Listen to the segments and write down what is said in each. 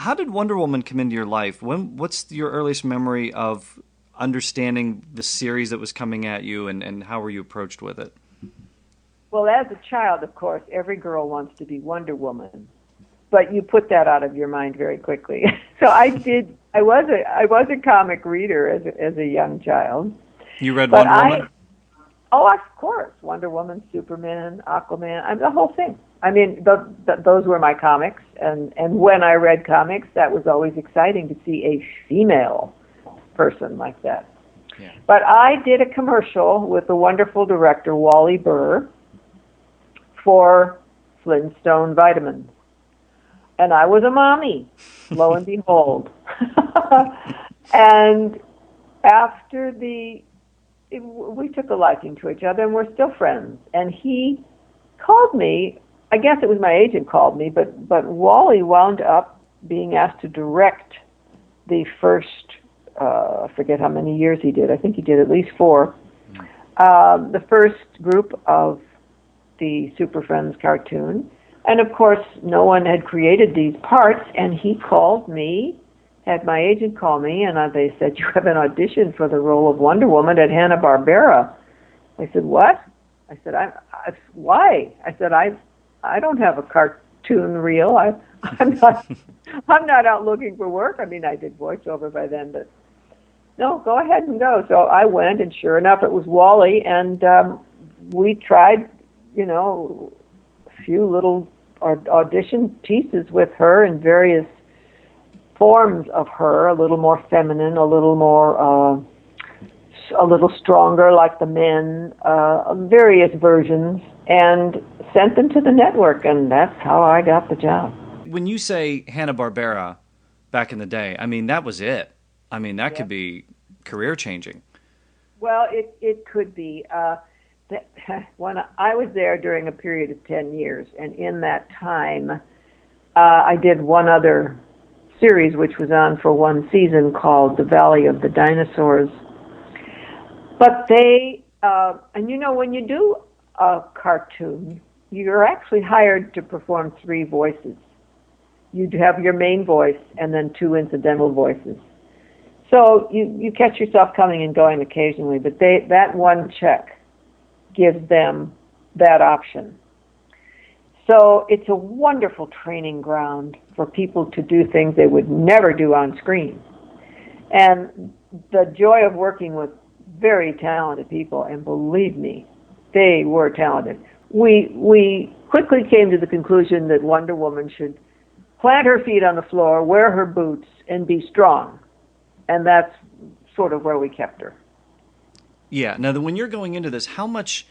How did Wonder Woman come into your life? What's your earliest memory of understanding the series that was coming at you, and how were you approached with it? Well, as a child, of course, every girl wants to be Wonder Woman, but you put that out of your mind very quickly. So I did. I was a comic reader as a young child, You read but Wonder Woman? oh, of course, Wonder Woman, Superman, Aquaman, the whole thing. I mean, those were my comics, and when I read comics, that was always exciting to see a female person like that. Yeah. But I did a commercial with the wonderful director Wally Burr for Flintstone vitamins, and I was a mommy, lo and behold. And after we took a liking to each other, and we're still friends. And he called me. I guess it was my agent called me, but Wally wound up being asked to direct the first. I forget how many years he did. I think he did at least 4. The first group of the Super Friends cartoon, and of course, no one had created these parts. And he called me. Had my agent call me, and they said, "You have an audition for the role of Wonder Woman at Hanna-Barbera." I said, "What?" I said, "Why?" I said, I don't have a cartoon reel. I'm not out looking for work. I mean, I did voiceover by then, but no, go ahead and go." So I went, and sure enough, it was Wally, and we tried, a few little audition pieces with her in various forms of her, a little more feminine, a little stronger like the men, various versions, and sent them to the network, and that's how I got the job. When you say Hanna-Barbera back in the day, I mean, that was it. I mean, that could be career-changing. Well, it could be. When I was there during a period of 10 years, and in that time, I did one other series which was on for one season called The Valley of the Dinosaurs. But they, and when you do a cartoon, you're actually hired to perform 3 voices. You have your main voice and then 2 incidental voices. So you catch yourself coming and going occasionally, but that one check gives them that option. So it's a wonderful training ground for people to do things they would never do on screen. And the joy of working with very talented people, and believe me, they were talented. We quickly came to the conclusion that Wonder Woman should plant her feet on the floor, wear her boots, and be strong. And that's sort of where we kept her. Yeah. Now, when you're going into this, how much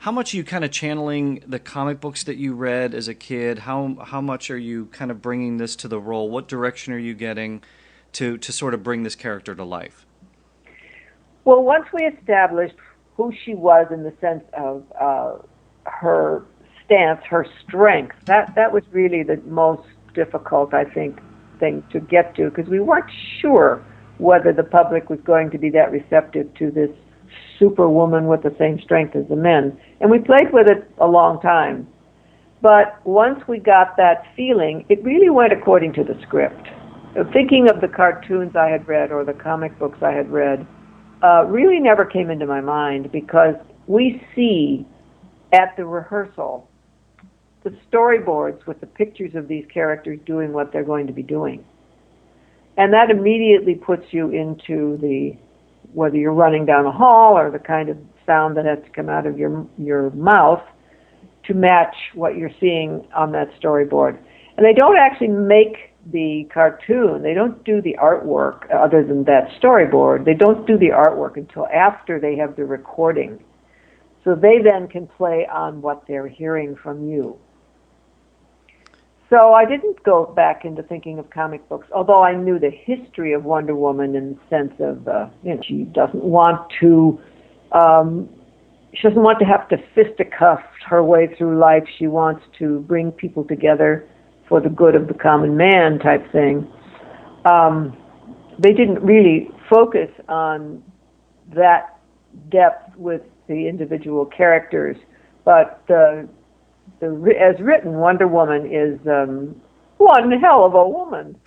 are you kind of channeling the comic books that you read as a kid? How much are you kind of bringing this to the role? What direction are you getting to sort of bring this character to life? Well, once we established who she was in the sense of her stance, her strength, that was really the most difficult, I think, thing to get to, because we weren't sure whether the public was going to be that receptive to this superwoman with the same strength as the men. And we played with it a long time. But once we got that feeling, it really went according to the script. Thinking of the cartoons I had read or the comic books I had read really never came into my mind, because we see at the rehearsal the storyboards with the pictures of these characters doing what they're going to be doing. And that immediately puts you into whether you're running down a hall or the kind of sound that has to come out of your mouth to match what you're seeing on that storyboard. And they don't actually make the cartoon. They don't do the artwork other than that storyboard. They don't do the artwork until after they have the recording. So they then can play on what they're hearing from you. So I didn't go back into thinking of comic books, although I knew the history of Wonder Woman in the sense of, she doesn't want to have to fisticuff her way through life. She wants to bring people together for the good of the common man type thing. They didn't really focus on that depth with the individual characters, but as written, Wonder Woman is one hell of a woman.